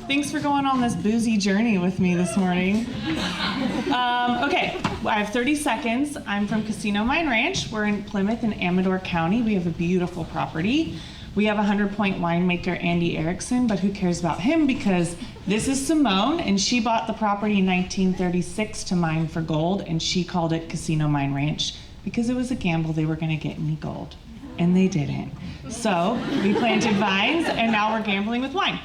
Thanks for going on this boozy journey with me this morning. Okay, I have 30 seconds. I'm from Casino Mine Ranch. We're in Plymouth and Amador County. We have a beautiful property. We have 100-point winemaker Andy Erickson, but who cares about him because this is Simone, and she bought the property in 1936 to mine for gold, and she called it Casino Mine Ranch because it was a gamble they were gonna get any gold, and they didn't. So we planted vines, and now we're gambling with wine.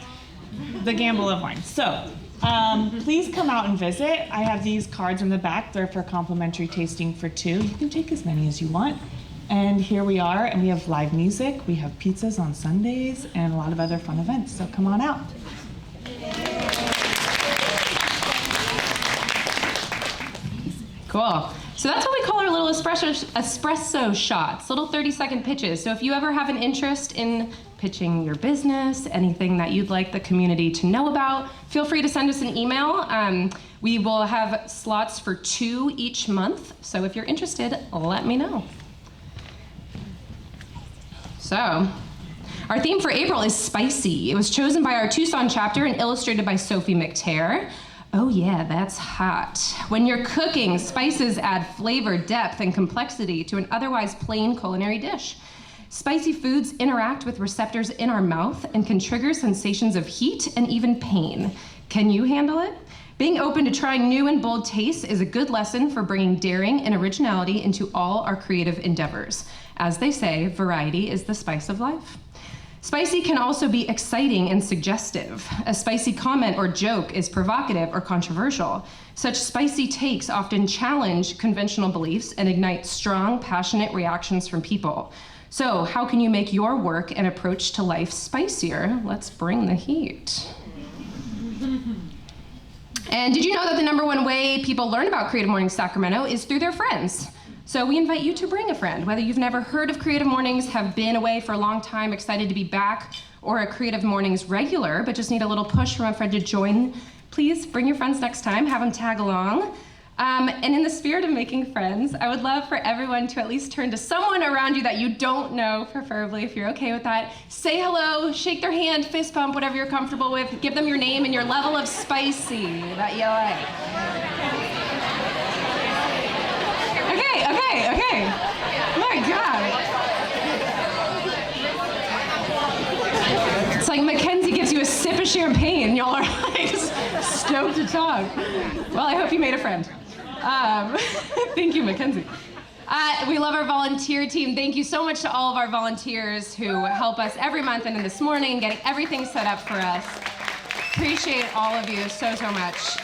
The gamble of wine. So please come out and visit. I have these cards in the back. They're for complimentary tasting for 2. You can take as many as you want. And here we are, and we have live music. We have pizzas on Sundays and a lot of other fun events. So come on out. Cool. So that's what we call our little espresso shots, little 30-second pitches. So if you ever have an interest in pitching your business, anything that you'd like the community to know about, feel free to send us an email. We will have slots for 2 each month. So if you're interested, let me know. So, our theme for April is spicy. It was chosen by our Tucson chapter and illustrated by Sophie McTear. Oh yeah, that's hot. When you're cooking, spices add flavor, depth, and complexity to an otherwise plain culinary dish. Spicy foods interact with receptors in our mouth and can trigger sensations of heat and even pain. Can you handle it? Being open to trying new and bold tastes is a good lesson for bringing daring and originality into all our creative endeavors. As they say, variety is the spice of life. Spicy can also be exciting and suggestive. A spicy comment or joke is provocative or controversial. Such spicy takes often challenge conventional beliefs and ignite strong, passionate reactions from people. So, how can you make your work and approach to life spicier? Let's bring the heat. And did you know that the #1 way people learn about Creative Mornings Sacramento is through their friends? So we invite you to bring a friend, whether you've never heard of Creative Mornings, have been away for a long time, excited to be back, or a Creative Mornings regular, but just need a little push from a friend to join. Please bring your friends next time, have them tag along. And in the spirit of making friends, I would love for everyone to at least turn to someone around you that you don't know, preferably if you're okay with that. Say hello, shake their hand, fist bump, whatever you're comfortable with. Give them your name and your level of spicy that you like. Okay. My God. It's like Mackenzie gives you a sip of champagne. Y'all are like stoked to talk. Well, I hope you made a friend. Thank you, Mackenzie. We love our volunteer team. Thank you so much to all of our volunteers who help us every month and in this morning, getting everything set up for us. Appreciate all of you so much.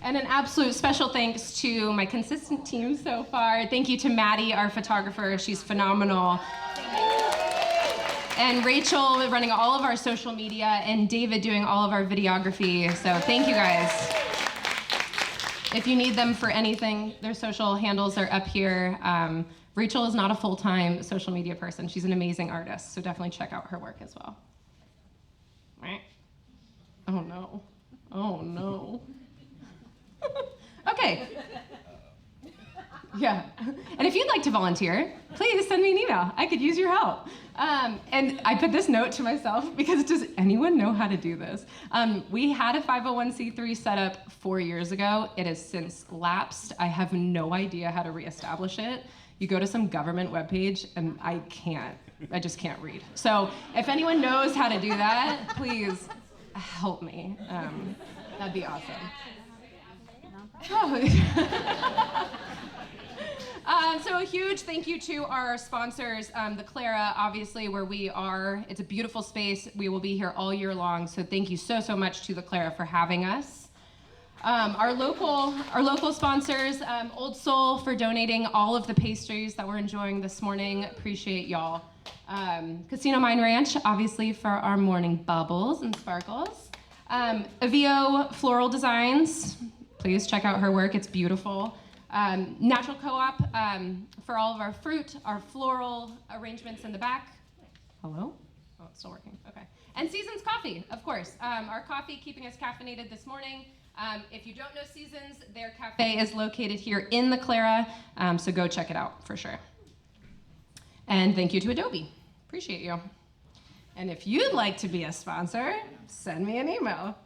And an absolute special thanks to my consistent team so far. Thank you to Maddie, our photographer. She's phenomenal. And Rachel running all of our social media, and David doing all of our videography. So thank you guys. If you need them for anything, their social handles are up here. Rachel is not a full-time social media person. She's an amazing artist, so definitely check out her work as well. Oh no. Okay. Yeah. And if you'd like to volunteer, please send me an email. I could use your help. And I put this note to myself because does anyone know how to do this? We had a 501c3 set up 4 years ago. It has since lapsed. I have no idea how to reestablish it. You go to some government webpage and I just can't read. So if anyone knows how to do that, please help me. That'd be awesome. So a huge thank you to our sponsors, the Clara, obviously, where we are. It's a beautiful space. We will be here all year long, so thank you so much to the Clara for having us. Our local sponsors, Old Soul for donating all of the pastries that we're enjoying this morning. Appreciate y'all. Casino Mine Ranch, obviously, for our morning bubbles and sparkles. Avio Floral Designs. Please check out her work, it's beautiful. Natural Co-op for all of our fruit, our floral arrangements in the back. Hello? Oh, it's still working, okay. And Seasons Coffee, of course. Our coffee keeping us caffeinated this morning. If you don't know Seasons, their cafe is located here in the Clara, so go check it out for sure. And thank you to Adobe, appreciate you. And if you'd like to be a sponsor, send me an email.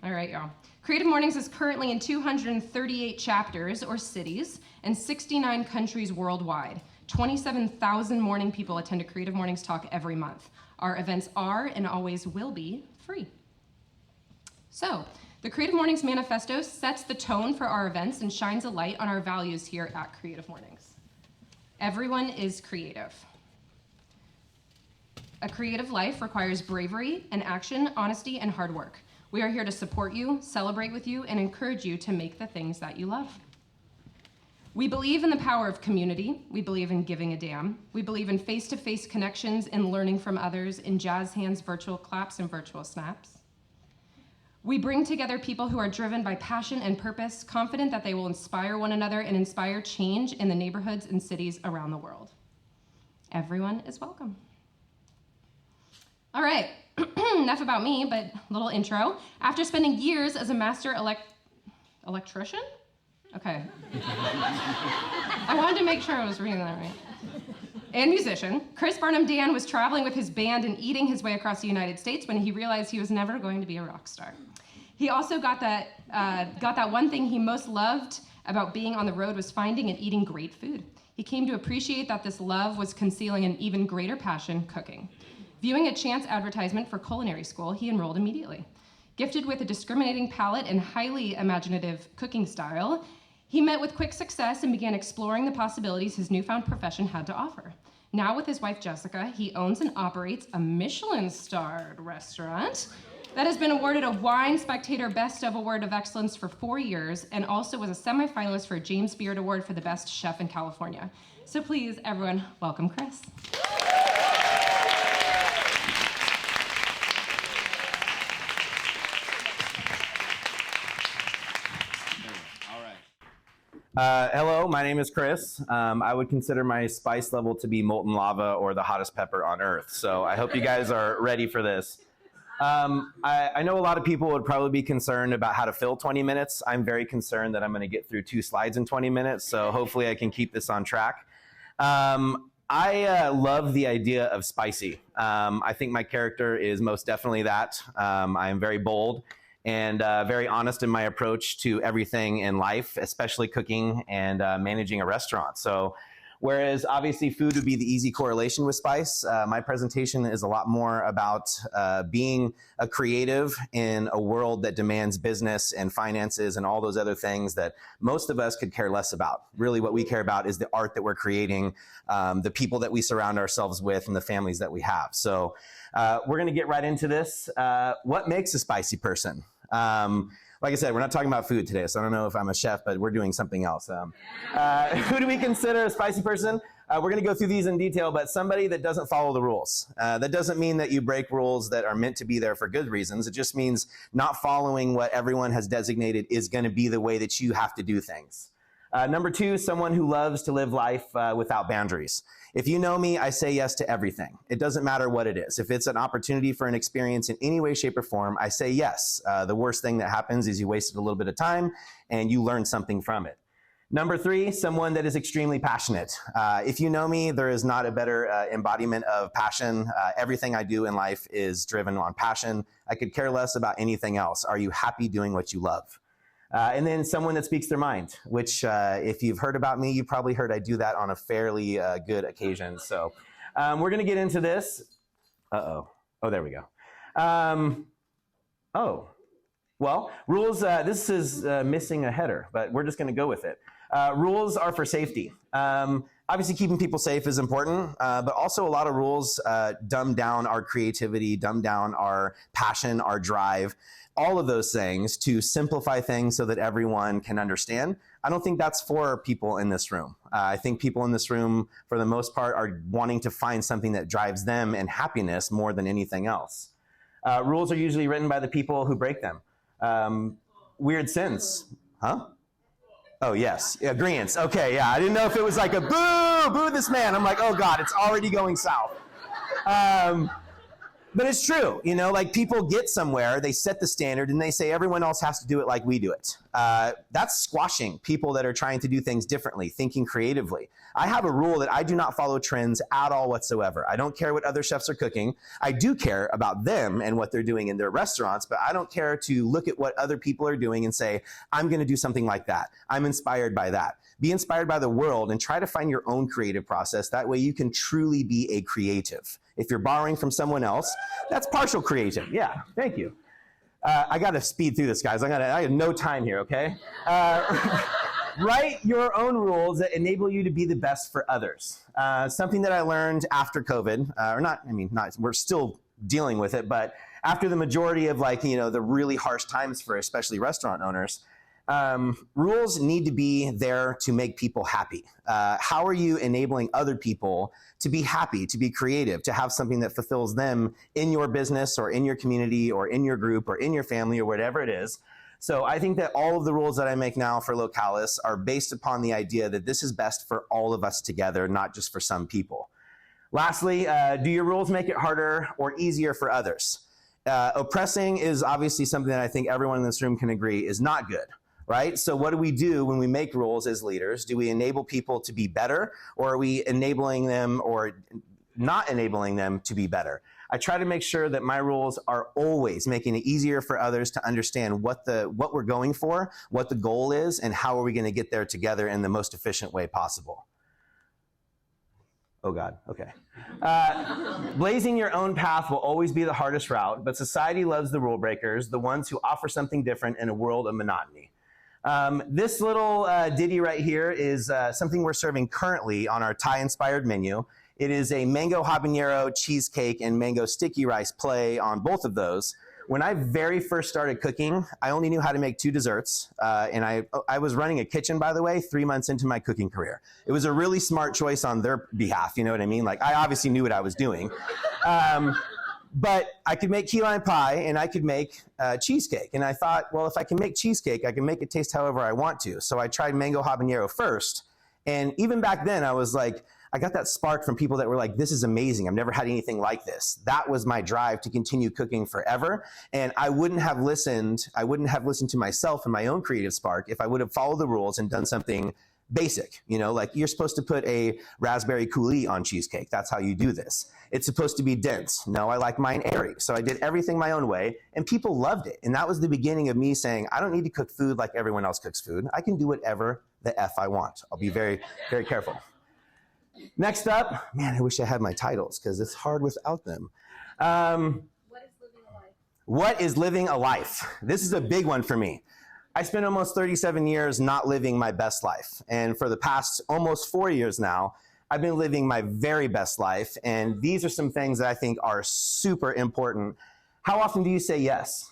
All right, y'all. Creative Mornings is currently in 238 chapters or cities and 69 countries worldwide. 27,000 morning people attend a Creative Mornings talk every month. Our events are and always will be free. So, the Creative Mornings Manifesto sets the tone for our events and shines a light on our values here at Creative Mornings. Everyone is creative. A creative life requires bravery and action, honesty, and hard work. We are here to support you, celebrate with you, and encourage you to make the things that you love. We believe in the power of community. We believe in giving a damn. We believe in face-to-face connections and learning from others in jazz hands, virtual claps, and virtual snaps. We bring together people who are driven by passion and purpose, confident that they will inspire one another and inspire change in the neighborhoods and cities around the world. Everyone is welcome. All right, enough about me, but a little intro. After spending years as a master electrician? Okay. I wanted to make sure I was reading that right. And musician, Chris Barnum-Dann was traveling with his band and eating his way across the United States when he realized he was never going to be a rock star. He also got that one thing he most loved about being on the road was finding and eating great food. He came to appreciate that this love was concealing an even greater passion, cooking. Viewing a chance advertisement for culinary school, he enrolled immediately. Gifted with a discriminating palate and highly imaginative cooking style, he met with quick success and began exploring the possibilities his newfound profession had to offer. Now with his wife Jessica, he owns and operates a Michelin-starred restaurant that has been awarded a Wine Spectator Best of Award of Excellence for 4 years and also was a semifinalist for a James Beard Award for the best chef in California. So please, everyone, welcome Chris. Hello, my name is Chris. I would consider my spice level to be molten lava or the hottest pepper on earth. So I hope you guys are ready for this. I know a lot of people would probably be concerned about how to fill 20 minutes. I'm very concerned that I'm going to get through 2 slides in 20 minutes. So hopefully I can keep this on track. I love the idea of spicy. I think my character is most definitely that. I am very bold and very honest in my approach to everything in life, especially cooking and managing a restaurant. So whereas obviously food would be the easy correlation with spice, my presentation is a lot more about being a creative in a world that demands business and finances and all those other things that most of us could care less about. Really what we care about is the art that we're creating, the people that we surround ourselves with, and the families that we have. So we're gonna get right into this. What makes a spicy person? Like I said, we're not talking about food today, so I don't know if I'm a chef, but we're doing something else. Who do we consider a spicy person? We're going to go through these in detail, but somebody that doesn't follow the rules. That doesn't mean that you break rules that are meant to be there for good reasons. It just means not following what everyone has designated is going to be the way that you have to do things. Number 2, someone who loves to live life without boundaries. If you know me, I say yes to everything. It doesn't matter what it is. If it's an opportunity for an experience in any way, shape, or form, I say yes. The worst thing that happens is you wasted a little bit of time and you learned something from it. Number 3, someone that is extremely passionate. If you know me, there is not a better embodiment of passion. Everything I do in life is driven on passion. I could care less about anything else. Are you happy doing what you love? And then someone that speaks their mind, which if you've heard about me, you probably heard I do that on a fairly good occasion. So we're going to get into this. Oh, there we go. Well, rules, this is missing a header, but we're just going to go with it. Rules are for safety. Obviously, keeping people safe is important, but also a lot of rules dumb down our creativity, dumb down our passion, our drive, all of those things to simplify things so that everyone can understand. I don't think that's for people in this room. I think people in this room, for the most part, are wanting to find something that drives them in happiness more than anything else. Rules are usually written by the people who break them. Weird sins. Huh? Oh, yes. Agreeance. Okay, yeah. I didn't know if it was like a boo this man. I'm like, oh, God, it's already going south. But it's true, you know, like people get somewhere, they set the standard and they say everyone else has to do it like we do it. That's squashing people that are trying to do things differently, thinking creatively. I have a rule that I do not follow trends at all whatsoever. I don't care what other chefs are cooking. I do care about them and what they're doing in their restaurants, but I don't care to look at what other people are doing and say, I'm going to do something like that. I'm inspired by that. Be inspired by the world and try to find your own creative process. That way you can truly be a creative. If you're borrowing from someone else, that's partial creative. Yeah, thank you. I got to speed through this, guys. I have no time here, okay? Write your own rules that enable you to be the best for others. Something that I learned after COVID, we're still dealing with it, but after the majority of the really harsh times for especially restaurant owners, rules need to be there to make people happy. How are you enabling other people to be happy, to be creative, to have something that fulfills them in your business or in your community or in your group or in your family or whatever it is? So I think that all of the rules that I make now for Localis are based upon the idea that this is best for all of us together, not just for some people. Lastly, do your rules make it harder or easier for others? Oppressing is obviously something that I think everyone in this room can agree is not good. Right? So what do we do when we make rules as leaders? Do we enable people to be better, or are we enabling them or not enabling them to be better? I try to make sure that my rules are always making it easier for others to understand what we're going for, what the goal is, and how are we going to get there together in the most efficient way possible. Oh God, okay. Blazing your own path will always be the hardest route, but society loves the rule breakers, the ones who offer something different in a world of monotony. This little ditty right here is something we're serving currently on our Thai-inspired menu. It is a mango habanero cheesecake and mango sticky rice play on both of those. When I very first started cooking, I only knew how to make 2 desserts, and I was running a kitchen, by the way, 3 months into my cooking career. It was a really smart choice on their behalf, you know what I mean? Like, I obviously knew what I was doing. But I could make key lime pie and I could make cheesecake. And I thought, well, if I can make cheesecake, I can make it taste however I want to. So I tried mango habanero first. And even back then, I was like, I got that spark from people that were like, this is amazing. I've never had anything like this. That was my drive to continue cooking forever. And I wouldn't have listened to myself and my own creative spark if I would have followed the rules and done something basic, you know, like you're supposed to put a raspberry coulis on cheesecake. That's how you do this. It's supposed to be dense. No, I like mine airy. So I did everything my own way and people loved it. And that was the beginning of me saying, I don't need to cook food like everyone else cooks food. I can do whatever the F I want. I'll be very, very careful. Next up, man, I wish I had my titles because it's hard without them. What is living a life? What is living a life? This is a big one for me. I spent almost 37 years not living my best life. And for the past almost 4 years now, I've been living my very best life. And these are some things that I think are super important. How often do you say yes?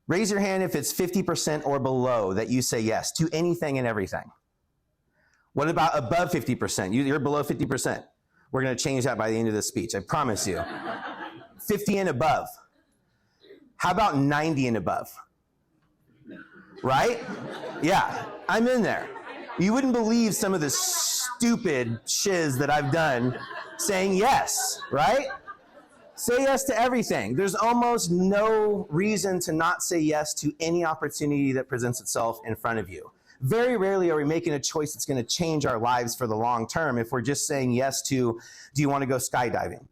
Raise your hand if it's 50% or below that you say yes to anything and everything. What about above 50%? You're below 50%. We're going to change that by the end of this speech, I promise you. 50 and above. How about 90 and above? Right? Yeah, I'm in there. You wouldn't believe some of the stupid shiz that I've done saying yes, right? Say yes to everything. There's almost no reason to not say yes to any opportunity that presents itself in front of you. Very rarely are we making a choice that's going to change our lives for the long term if we're just saying yes to, do you want to go skydiving?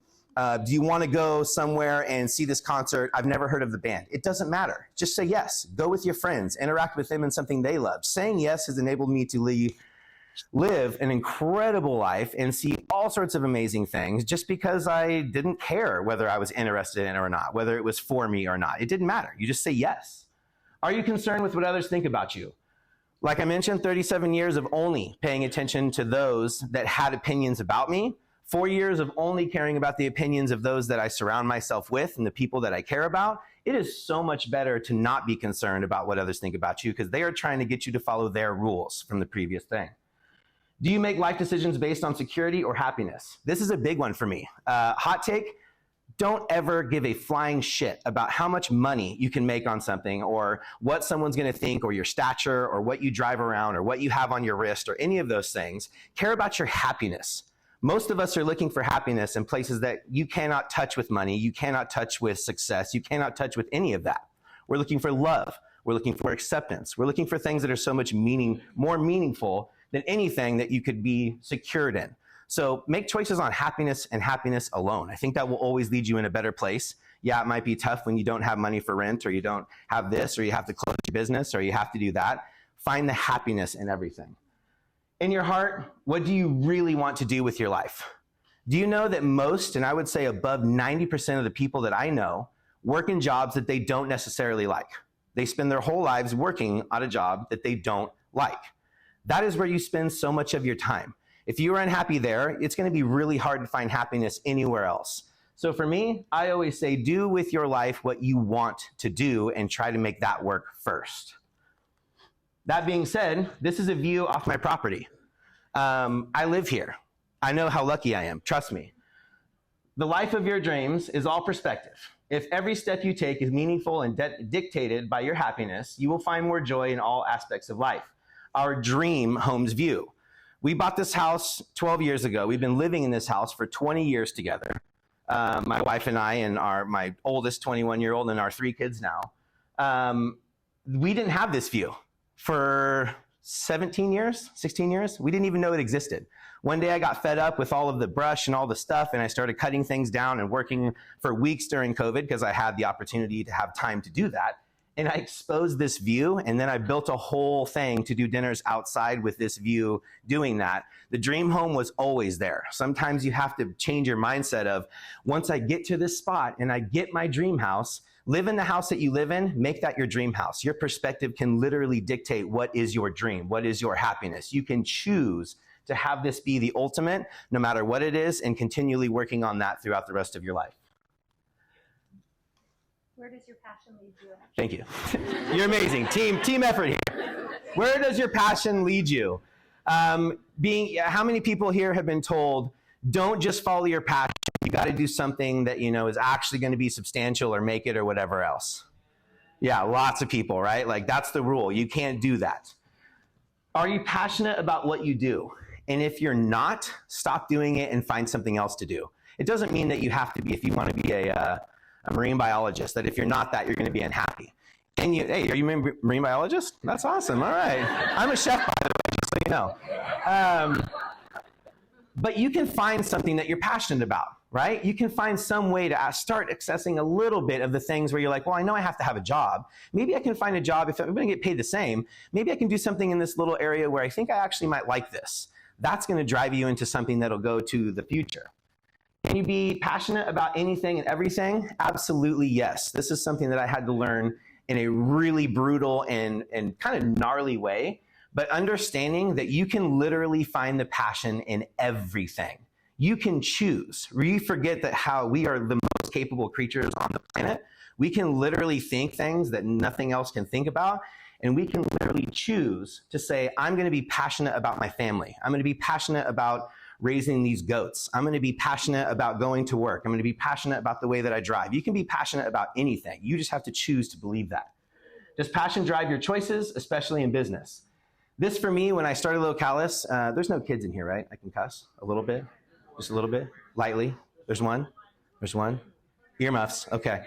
Do you want to go somewhere and see this concert? I've never heard of the band. It doesn't matter. Just say yes. Go with your friends. Interact with them in something they love. Saying yes has enabled me to live an incredible life and see all sorts of amazing things just because I didn't care whether I was interested in it or not, whether it was for me or not. It didn't matter. You just say yes. Are you concerned with what others think about you? Like I mentioned, 37 years of only paying attention to those that had opinions about me. 4 years of only caring about the opinions of those that I surround myself with and the people that I care about. It is so much better to not be concerned about what others think about you because they are trying to get you to follow their rules from the previous thing. Do you make life decisions based on security or happiness? This is a big one for me. Hot take, don't ever give a flying shit about how much money you can make on something or what someone's going to think or your stature or what you drive around or what you have on your wrist or any of those things. Care about your happiness. Most of us are looking for happiness in places that you cannot touch with money, you cannot touch with success, you cannot touch with any of that. We're looking for love, we're looking for acceptance, we're looking for things that are so much more meaningful than anything that you could be secured in. So make choices on happiness and happiness alone. I think that will always lead you in a better place. Yeah, it might be tough when you don't have money for rent, or you don't have this, or you have to close your business, or you have to do that. Find the happiness in everything. In your heart, what do you really want to do with your life? Do you know that most, and I would say above 90% of the people that I know, work in jobs that they don't necessarily like? They spend their whole lives working at a job that they don't like. That is where you spend so much of your time. If you are unhappy there, it's going to be really hard to find happiness anywhere else. So for me, I always say, do with your life what you want to do and try to make that work first. That being said, this is a view off my property. I live here. I know how lucky I am, trust me. The life of your dreams is all perspective. If every step you take is meaningful and dictated by your happiness, you will find more joy in all aspects of life. Our dream home's view. We bought this house 12 years ago. We've been living in this house for 20 years together. My wife and I, and my oldest 21-year-old, and our 3 kids now. We didn't have this view for 17 years, 16 years. We didn't even know it existed. One day I got fed up with all of the brush and all the stuff, and I started cutting things down and working for weeks during COVID because I had the opportunity to have time to do that. And I exposed this view, and then I built a whole thing to do dinners outside with this view doing that. The dream home was always there. Sometimes you have to change your mindset of, once I get to this spot and I get my dream house, live in the house that you live in, make that your dream house. Your perspective can literally dictate what is your dream, what is your happiness. You can choose to have this be the ultimate, no matter what it is, and continually working on that throughout the rest of your life. Where does your passion lead you? Thank you. You're amazing. Team effort here. Where does your passion lead you? How many people here have been told, don't just follow your passion, you got to do something that is actually going to be substantial or make it or whatever else? Yeah, lots of people, right? Like, that's the rule. You can't do that. Are you passionate about what you do? And if you're not, stop doing it and find something else to do. It doesn't mean that you have to be, if you want to be a marine biologist, that if you're not that, you're going to be unhappy. And hey, are you a marine biologist? That's awesome. All right. I'm a chef, by the way, just so you know. But you can find something that you're passionate about, right? You can find some way to start accessing a little bit of the things where you're like, well, I know I have to have a job. Maybe I can find a job, if I'm going to get paid the same, maybe I can do something in this little area where I think I actually might like this. That's going to drive you into something that'll go to the future. Can you be passionate about anything and everything? Absolutely, yes. This is something that I had to learn in a really brutal and kind of gnarly way, but understanding that you can literally find the passion in everything. You can choose. We forget that how we are the most capable creatures on the planet. We can literally think things that nothing else can think about, and we can literally choose to say, I'm going to be passionate about my family. I'm going to be passionate about raising these goats. I'm going to be passionate about going to work. I'm going to be passionate about the way that I drive. You can be passionate about anything. You just have to choose to believe that. Does passion drive your choices, especially in business? This, for me, when I started Localis, there's no kids in here, right? I can cuss a little bit, just a little bit, lightly. There's one. Earmuffs, okay.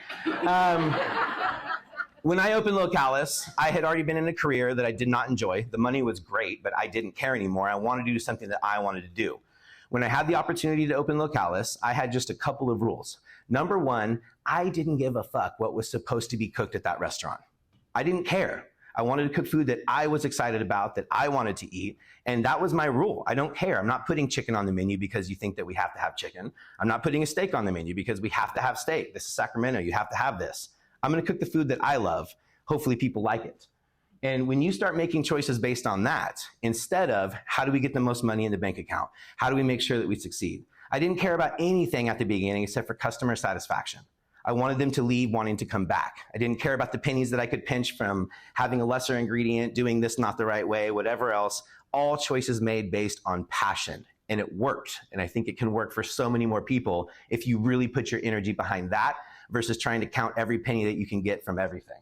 When I opened Localis, I had already been in a career that I did not enjoy. The money was great, but I didn't care anymore. I wanted to do something that I wanted to do. When I had the opportunity to open Localis, I had just a couple of rules. Number one, I didn't give a fuck what was supposed to be cooked at that restaurant. I didn't care. I wanted to cook food that I was excited about, that I wanted to eat, and that was my rule. I don't care. I'm not putting chicken on the menu because you think that we have to have chicken. I'm not putting a steak on the menu because we have to have steak. This is Sacramento. You have to have this. I'm going to cook the food that I love. Hopefully people like it. And when you start making choices based on that, instead of how do we get the most money in the bank account? How do we make sure that we succeed? I didn't care about anything at the beginning except for customer satisfaction. I wanted them to leave wanting to come back. I didn't care about the pennies that I could pinch from having a lesser ingredient, doing this not the right way, whatever else. All choices made based on passion. And it worked. And I think it can work for so many more people if you really put your energy behind that versus trying to count every penny that you can get from everything.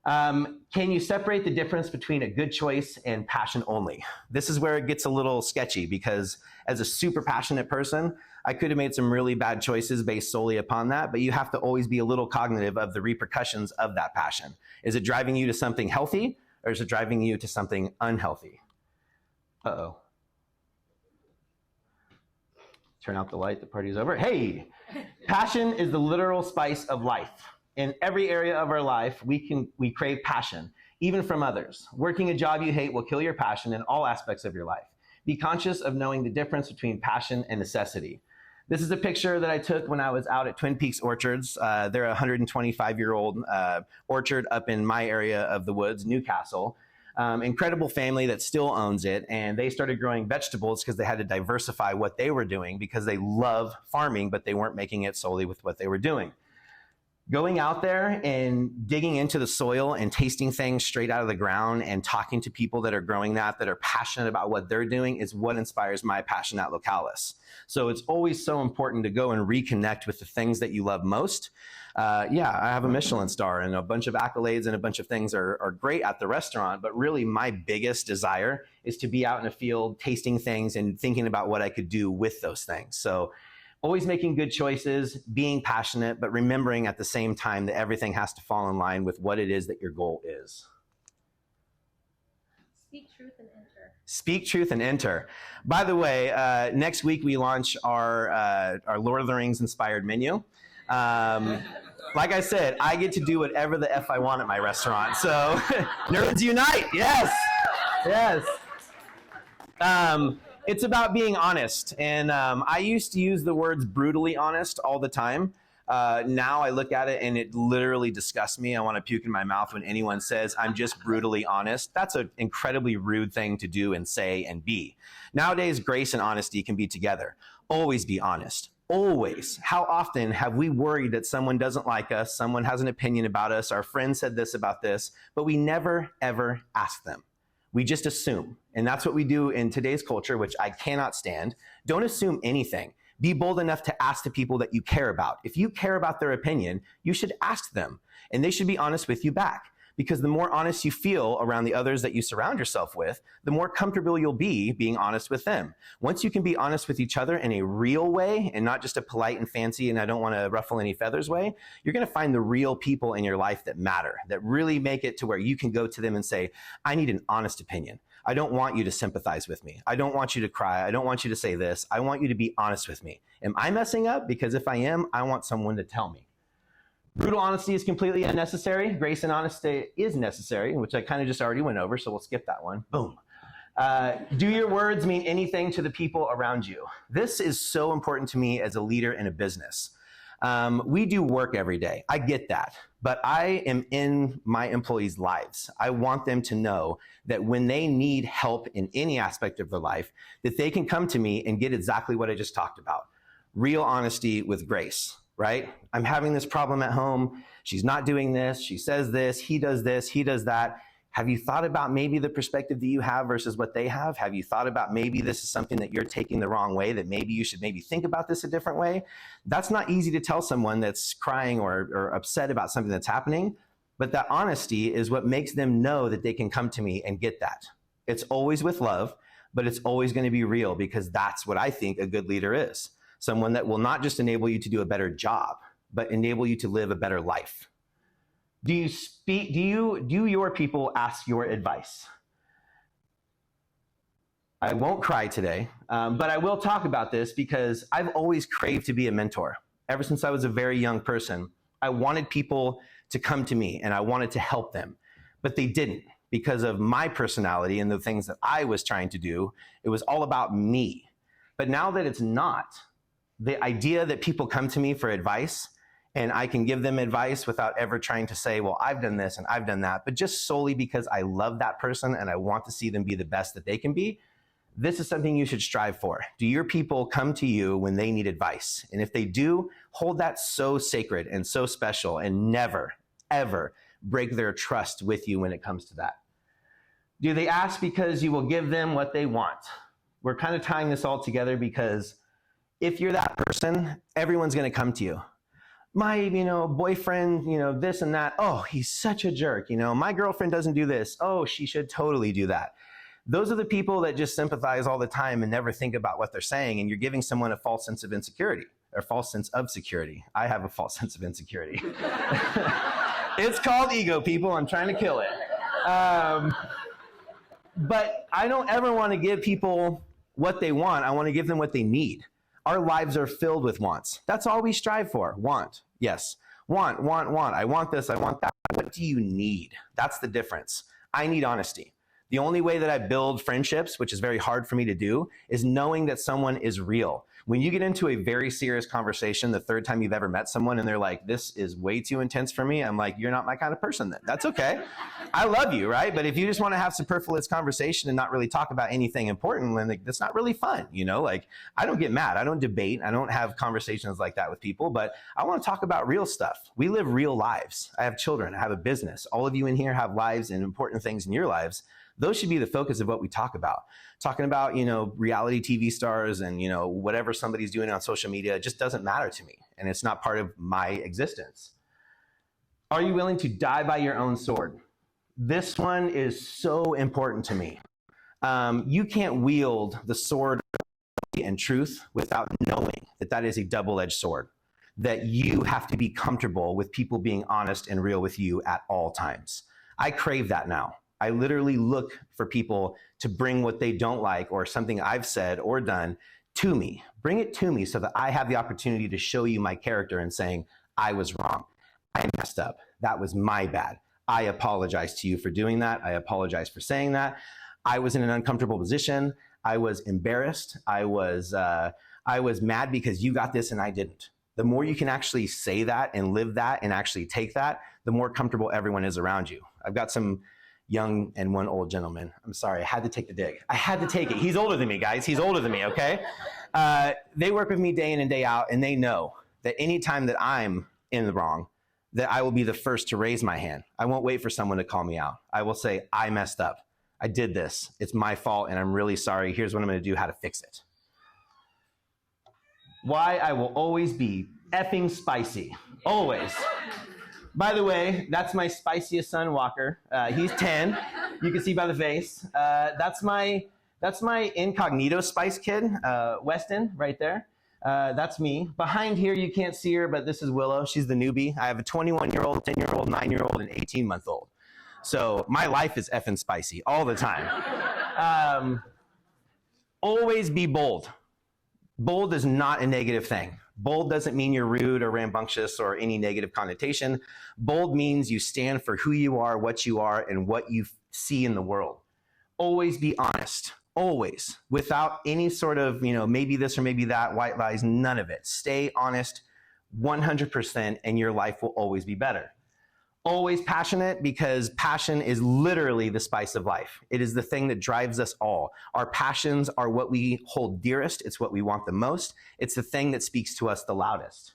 Can you separate the difference between a good choice and passion only? This is where it gets a little sketchy, because as a super passionate person, I could have made some really bad choices based solely upon that, but you have to always be a little cognitive of the repercussions of that passion. Is it driving you to something healthy, or is it driving you to something unhealthy? Uh-oh. Turn out the light, the party's over. Hey, passion is the literal spice of life. In every area of our life, we crave passion, even from others. Working a job you hate will kill your passion in all aspects of your life. Be conscious of knowing the difference between passion and necessity. This is a picture that I took when I was out at Twin Peaks Orchards. They're a 125-year-old orchard up in my area of the woods, Newcastle. Incredible family that still owns it, and they started growing vegetables because they had to diversify what they were doing, because they love farming, but they weren't making it solely with what they were doing. Going out there and digging into the soil and tasting things straight out of the ground and talking to people that are growing that are passionate about what they're doing is what inspires my passion at Localis. So it's always so important to go and reconnect with the things that you love most. Yeah, I have a Michelin star and a bunch of accolades and a bunch of things are great at the restaurant, but really my biggest desire is to be out in a field tasting things and thinking about what I could do with those things. So always making good choices, being passionate, but remembering at the same time that everything has to fall in line with what it is that your goal is. Speak truth and enter. Speak truth and enter. By the way, next week we launch our Lord of the Rings inspired menu. Like I said, I get to do whatever the F I want at my restaurant. So nerds unite, yes, yes. It's about being honest. And I used to use the words brutally honest all the time. Now I look at it and it literally disgusts me. I want to puke in my mouth when anyone says I'm just brutally honest. That's an incredibly rude thing to do and say and be. Nowadays, grace and honesty can be together. Always be honest. Always. How often have we worried that someone doesn't like us, someone has an opinion about us, our friend said this about this, but we never, ever ask them. We just assume. And that's what we do in today's culture, which I cannot stand. Don't assume anything. Be bold enough to ask the people that you care about. If you care about their opinion, you should ask them, and they should be honest with you back. Because the more honest you feel around the others that you surround yourself with, the more comfortable you'll be being honest with them. Once you can be honest with each other in a real way and not just a polite and fancy and I don't want to ruffle any feathers way, you're going to find the real people in your life that matter, that really make it to where you can go to them and say, I need an honest opinion. I don't want you to sympathize with me. I don't want you to cry. I don't want you to say this. I want you to be honest with me. Am I messing up? Because if I am, I want someone to tell me. Brutal honesty is completely unnecessary. Grace and honesty is necessary, which I kind of just already went over, so we'll skip that one. Boom. Do your words mean anything to the people around you? This is so important to me as a leader in a business. We do work every day. I get that. But I am in my employees' lives. I want them to know that when they need help in any aspect of their life, that they can come to me and get exactly what I just talked about. Real honesty with grace. Right? I'm having this problem at home. She's not doing this. She says this. He does that. Have you thought about maybe the perspective that you have versus what they have? Have you thought about maybe this is something that you're taking the wrong way, that maybe you should maybe think about this a different way? That's not easy to tell someone that's crying or upset about something that's happening, but that honesty is what makes them know that they can come to me and get that. It's always with love, but it's always going to be real, because that's what I think a good leader is. Someone that will not just enable you to do a better job, but enable you to live a better life. Do your people ask your advice? I won't cry today, but I will talk about this because I've always craved to be a mentor. Ever since I was a very young person, I wanted people to come to me and I wanted to help them, but they didn't because of my personality and the things that I was trying to do. It was all about me. But now that it's not, the idea that people come to me for advice and I can give them advice without ever trying to say, well, I've done this and I've done that, but just solely because I love that person and I want to see them be the best that they can be, this is something you should strive for. Do your people come to you when they need advice? And if they do, hold that so sacred and so special and never, ever break their trust with you when it comes to that. Do they ask because you will give them what they want? We're kind of tying this all together because if you're that person, everyone's going to come to you. my, boyfriend, this and that. Oh, he's such a jerk. My girlfriend doesn't do this. Oh, she should totally do that. Those are the people that just sympathize all the time and never think about what they're saying. And you're giving someone a false sense of insecurity or false sense of security. I have a false sense of insecurity. It's called ego, people. I'm trying to kill it. But I don't ever want to give people what they want. I want to give them what they need. Our lives are filled with wants. That's all we strive for. Want. Yes. Want. I want this. I want that. What do you need? That's the difference. I need honesty. The only way that I build friendships, which is very hard for me to do, is knowing that someone is real. When you get into a very serious conversation, the third time you've ever met someone and they're like, this is way too intense for me, I'm like, you're not my kind of person then. That's okay. I love you, right? But if you just want to have superfluous conversation and not really talk about anything important, then that's not really fun, I don't get mad. I don't debate. I don't have conversations like that with people, but I want to talk about real stuff. We live real lives. I have children. I have a business. All of you in here have lives and important things in your lives. Those should be the focus of what we talk about. Talking about, reality TV stars and, whatever somebody's doing on social media just doesn't matter to me. And it's not part of my existence. Are you willing to die by your own sword? This one is so important to me. You can't wield the sword and truth without knowing that that is a double-edged sword, that you have to be comfortable with people being honest and real with you at all times. I crave that now. I literally look for people to bring what they don't like or something I've said or done to me. Bring it to me so that I have the opportunity to show you my character and saying, I was wrong. I messed up. That was my bad. I apologize to you for doing that. I apologize for saying that. I was in an uncomfortable position. I was embarrassed. I was mad because you got this and I didn't. The more you can actually say that and live that and actually take that, the more comfortable everyone is around you. I've got some young and one old gentleman. I'm sorry, I had to take the dig. I had to take it. He's older than me, guys. He's older than me, okay? They work with me day in and day out, and they know that anytime that I'm in the wrong, that I will be the first to raise my hand. I won't wait for someone to call me out. I will say, I messed up. I did this. It's my fault, and I'm really sorry. Here's what I'm going to do, how to fix it. Why I will always be effing spicy. Always. By the way, that's my spiciest son, Walker. He's 10. You can see by the face. That's my incognito spice kid, Weston, right there. That's me. Behind here, you can't see her, but this is Willow. She's the newbie. I have a 21-year-old, 10-year-old, 9-year-old, and 18-month-old. So my life is effing spicy all the time. Always be bold. Bold is not a negative thing. Bold doesn't mean you're rude or rambunctious or any negative connotation. Bold means you stand for who you are, and what you see in the world. Always be honest. Always. Without any sort of, maybe this or maybe that, white lies, none of it. Stay honest 100% and your life will always be better. Always passionate, because passion is literally the spice of life. It is the thing that drives us all. Our passions are what we hold dearest. It's what we want the most. It's the thing that speaks to us the loudest.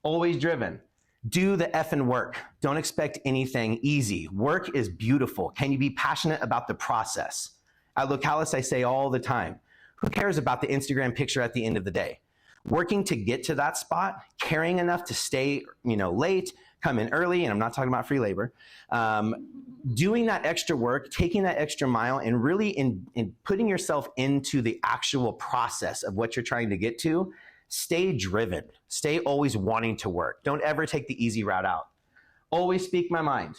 Always driven. Do the effing work. Don't expect anything easy. Work is beautiful. Can you be passionate about the process? At Localis, I say all the time, who cares about the Instagram picture at the end of the day? Working to get to that spot, caring enough to stay, late, come in early, and I'm not talking about free labor, doing that extra work, taking that extra mile, and really in putting yourself into the actual process of what you're trying to get to. Stay driven. Stay always wanting to work. Don't ever take the easy route out. Always speak my mind.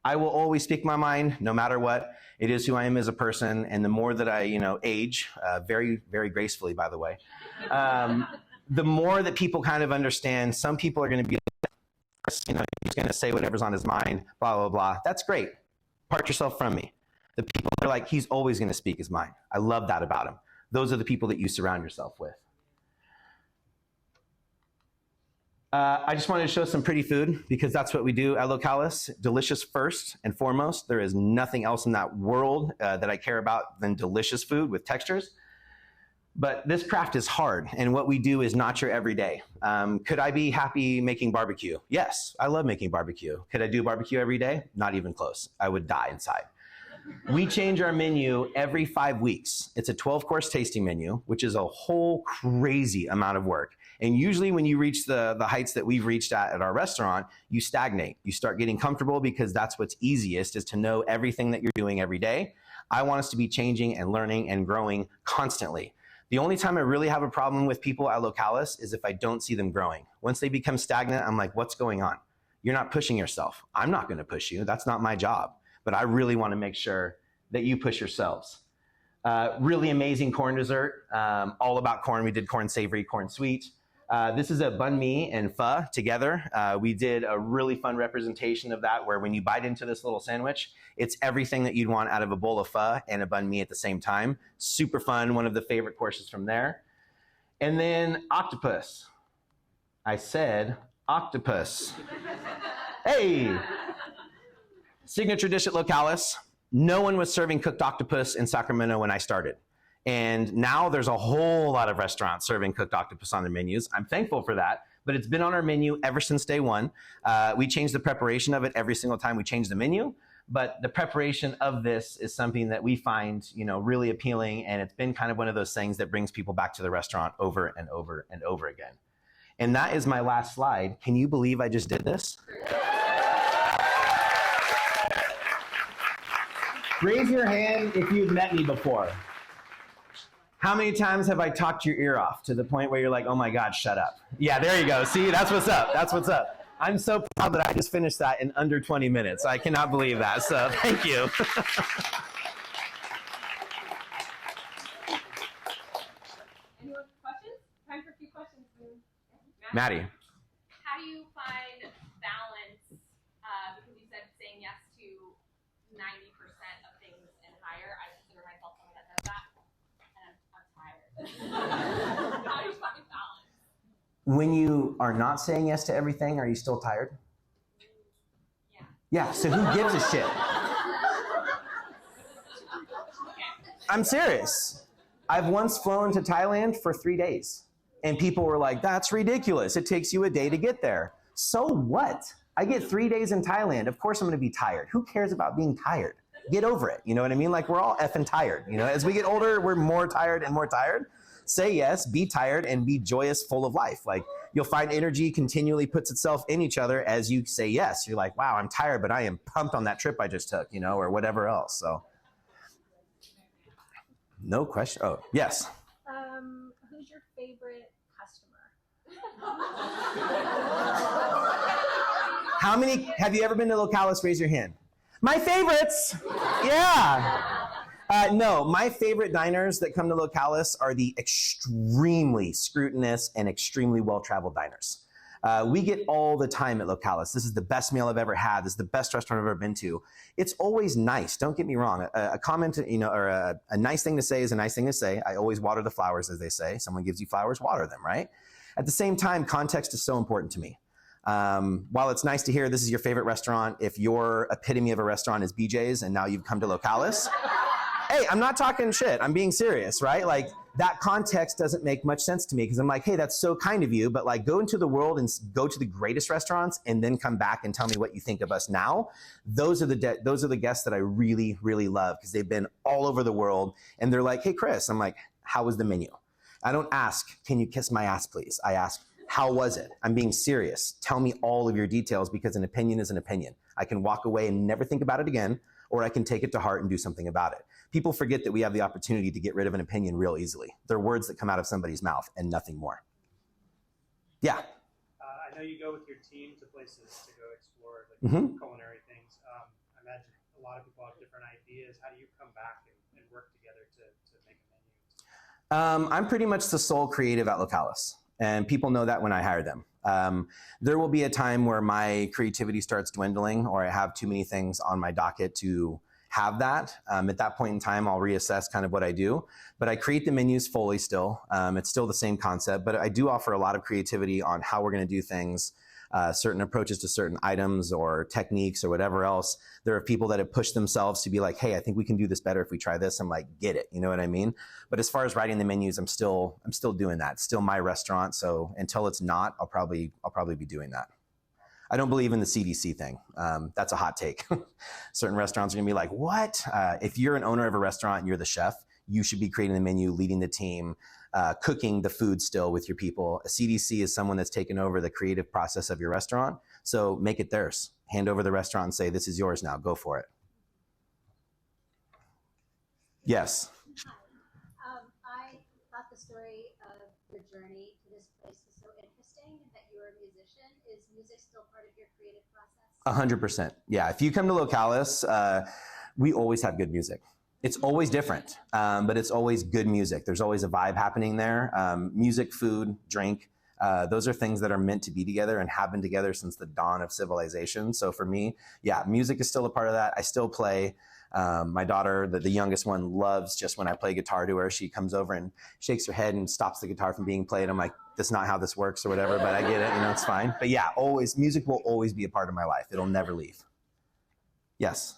I will always speak my mind, no matter what. It is who I am as a person, and the more that I, age, very, very gracefully, by the way, the more that people kind of understand. Some people are going to be, he's going to say whatever's on his mind, blah, blah, blah. That's great. Part yourself from me. The people that are like, he's always going to speak his mind. I love that about him. Those are the people that you surround yourself with. I just wanted to show some pretty food, because that's what we do at Localis. Delicious first and foremost. There is nothing else in that world that I care about than delicious food with textures. But this craft is hard, and what we do is not your everyday. Could I be happy making barbecue? Yes, I love making barbecue. Could I do barbecue every day? Not even close. I would die inside. We change our menu every 5 weeks. It's a 12-course tasting menu, which is a whole crazy amount of work. And usually when you reach the heights that we've reached at our restaurant, you stagnate. You start getting comfortable because that's what's easiest, is to know everything that you're doing every day. I want us to be changing and learning and growing constantly. The only time I really have a problem with people at Localis is if I don't see them growing. Once they become stagnant, I'm like, what's going on? You're not pushing yourself. I'm not going to push you. That's not my job. But I really want to make sure that you push yourselves. Really amazing corn dessert. All about corn. We did corn savory, corn sweet. This is a banh mi and pho together. We did a really fun representation of that, where when you bite into this little sandwich, it's everything that you'd want out of a bowl of pho and a banh mi at the same time. Super fun. One of the favorite courses from there. And then octopus. I said octopus. Hey! Signature dish at Localis. No one was serving cooked octopus in Sacramento when I started. And now there's a whole lot of restaurants serving cooked octopus on their menus. I'm thankful for that, but it's been on our menu ever since day one. We change the preparation of it every single time we change the menu, but the preparation of this is something that we find, really appealing, and it's been kind of one of those things that brings people back to the restaurant over and over and over again. And that is my last slide. Can you believe I just did this? Raise your hand if you've met me before. How many times have I talked your ear off to the point where you're like, oh my God, shut up? Yeah, there you go. See, that's what's up. That's what's up. I'm so proud that I just finished that in under 20 minutes. I cannot believe that. So thank you. Anyone questions? Time for a few questions. Maddie. How do you find balance? Because you said saying yes to 90% of things and higher. I consider myself someone that does that, and I'm tired. How do you find balance? When you are not saying yes to everything, are you still tired? Yeah. Yeah, so who gives a shit? I'm serious. I've once flown to Thailand for 3 days, and people were like, that's ridiculous. It takes you a day to get there. So what? I get 3 days in Thailand. Of course I'm going to be tired. Who cares about being tired? Get over it. You know what I mean? Like, we're all effing tired. As we get older, we're more tired and more tired. Say yes, be tired, and be joyous, full of life. Like, you'll find energy continually puts itself in each other as you say yes. You're like, wow, I'm tired, but I am pumped on that trip I just took, or whatever else. So, no question. Oh, yes. Who's your favorite customer? How many, have you ever been to Localis? Raise your hand. My favorites. Yeah. No, my favorite diners that come to Localis are the extremely scrutinous and extremely well-traveled diners. We get all the time at Localis. This is the best meal I've ever had. This is the best restaurant I've ever been to. It's always nice. Don't get me wrong. A comment, or a nice thing to say is a nice thing to say. I always water the flowers, as they say. Someone gives you flowers, water them, right? At the same time, context is so important to me. While it's nice to hear this is your favorite restaurant, if your epitome of a restaurant is BJ's and now you've come to Localis, hey, I'm not talking shit. I'm being serious, right? Like, that context doesn't make much sense to me, because I'm like, hey, that's so kind of you, but like, go into the world and go to the greatest restaurants and then come back and tell me what you think of us now. Those are the guests that I really, really love, because they've been all over the world and they're like, hey, Chris. I'm like, how was the menu? I don't ask, can you kiss my ass, please? I ask, how was it? I'm being serious. Tell me all of your details, because an opinion is an opinion. I can walk away and never think about it again, or I can take it to heart and do something about it. People forget that we have the opportunity to get rid of an opinion real easily. They're words that come out of somebody's mouth and nothing more. Yeah. I know you go with your team to places to go explore culinary things. I imagine a lot of people have different ideas. How do you come back and work together to make a menu? I'm pretty much the sole creative at Localis, and people know that when I hire them. There will be a time where my creativity starts dwindling, or I have too many things on my docket to have that. At that point in time, I'll reassess kind of what I do. But I create the menus fully still. It's still the same concept, but I do offer a lot of creativity on how we're going to do things, certain approaches to certain items or techniques or whatever else. There are people that have pushed themselves to be like, hey, I think we can do this better if we try this. I'm like, get it. You know what I mean? But as far as writing the menus, I'm still doing that. It's still my restaurant. So until it's not, I'll probably be doing that. I don't believe in the CDC thing. That's a hot take. Certain restaurants are gonna be like, what? If you're an owner of a restaurant and you're the chef, you should be creating the menu, leading the team, cooking the food still with your people. A CDC is someone that's taken over the creative process of your restaurant. So make it theirs. Hand over the restaurant and say, this is yours now. Go for it. Yes. I thought the story of your journey to this place was so interesting that you were a musician. Is music still part of your creative process? 100%. Yeah. If you come to Localis, we always have good music. It's always different, but it's always good music. There's always a vibe happening there. Music, food, drink. Those are things that are meant to be together and have been together since the dawn of civilization. So for me, yeah, music is still a part of that. I still play. My daughter, the youngest one, loves just when I play guitar to her. She comes over and shakes her head and stops the guitar from being played. I'm like, that's not how this works or whatever, but I get it, it's fine. But yeah, always, music will always be a part of my life. It'll never leave. Yes?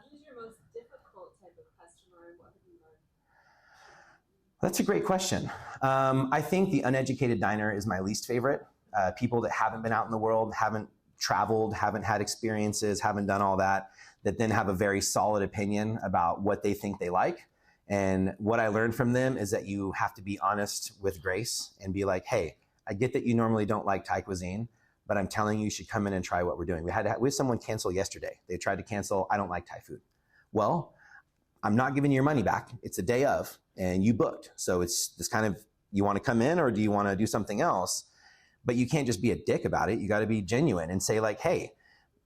Who's your most difficult type of customer and what have you learned? That's a great question. I think the uneducated diner is my least favorite. People that haven't been out in the world, haven't traveled, haven't had experiences, haven't done all that then have a very solid opinion about what they think they like. And what I learned from them is that you have to be honest with grace and be like, hey, I get that you normally don't like Thai cuisine, but I'm telling you should come in and try what we're doing. We had someone cancel yesterday. They tried to cancel, I don't like Thai food. Well, I'm not giving you your money back. It's a day of, and you booked. So it's this kind of, you want to come in or do you want to do something else? But you can't just be a dick about it. You got to be genuine and say like, hey,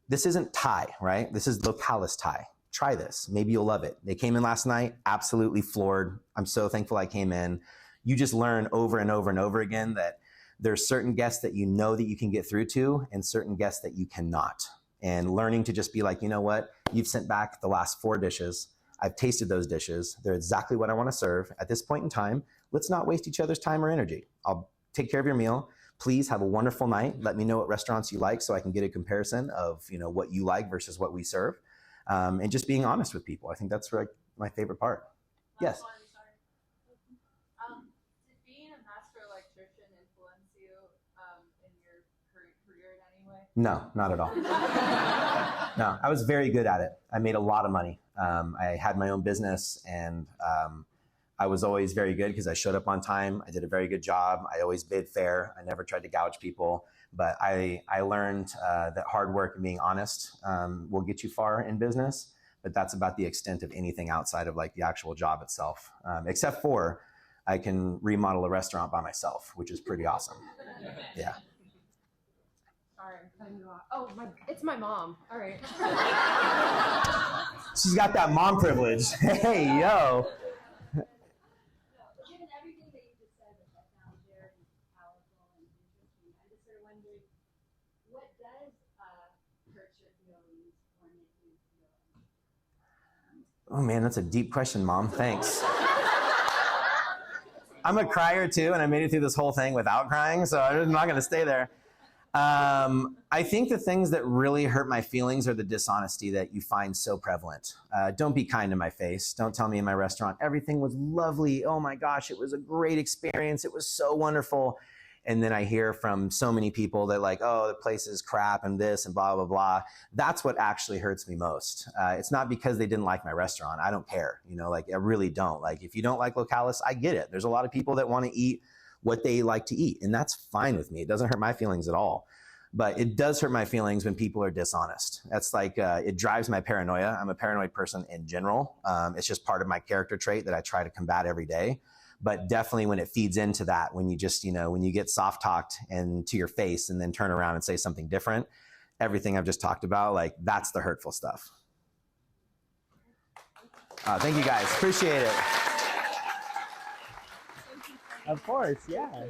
this isn't Thai, right? This is Localis Thai. Try this. Maybe you'll love it. They came in last night, absolutely floored. I'm so thankful I came in. You just learn over and over and over again that there's certain guests that you know that you can get through to and certain guests that you cannot. And learning to just be like, you know what? You've sent back the last 4 dishes. I've tasted those dishes. They're exactly what I want to serve. At this point in time, let's not waste each other's time or energy. I'll take care of your meal. Please have a wonderful night. Let me know what restaurants you like so I can get a comparison of what you like versus what we serve. And just being honest with people. I think that's like my favorite part. Yes. Did being a master electrician influence you in your career in any way? No, not at all. No, I was very good at it. I made a lot of money. I had my own business and I was always very good because I showed up on time. I did a very good job. I always bid fair. I never tried to gouge people. But I learned that hard work and being honest will get you far in business. But that's about the extent of anything outside of like the actual job itself. Except for I can remodel a restaurant by myself, which is pretty awesome. Yeah. Sorry, I'm cutting you off. Oh, it's my mom. All right. She's got that mom privilege. Hey, yo. Given everything that you just said, that sounds very powerful and interesting, I just sort of wondered, what does hurt your feelings or make you feel? Oh man, that's a deep question, Mom. Thanks. I'm a crier too, and I made it through this whole thing without crying, so I'm not going to stay there. I think the things that really hurt my feelings are the dishonesty that you find so prevalent. Don't be kind to my face. Don't tell me in my restaurant, everything was lovely. Oh my gosh, it was a great experience. It was so wonderful. And then I hear from so many people that like, oh, the place is crap and this and blah, blah, blah. That's what actually hurts me most. It's not because they didn't like my restaurant. I don't care. I really don't. Like, if you don't like Localis, I get it. There's a lot of people that want to eat what they like to eat, and that's fine with me. It doesn't hurt my feelings at all. But it does hurt my feelings when people are dishonest. That's like, it drives my paranoia. I'm a paranoid person in general. It's just part of my character trait that I try to combat every day. But definitely when it feeds into that, when you just, when you get soft talked and to your face and then turn around and say something different, everything I've just talked about, like, that's the hurtful stuff. Thank you guys. Appreciate it. Of course, yeah.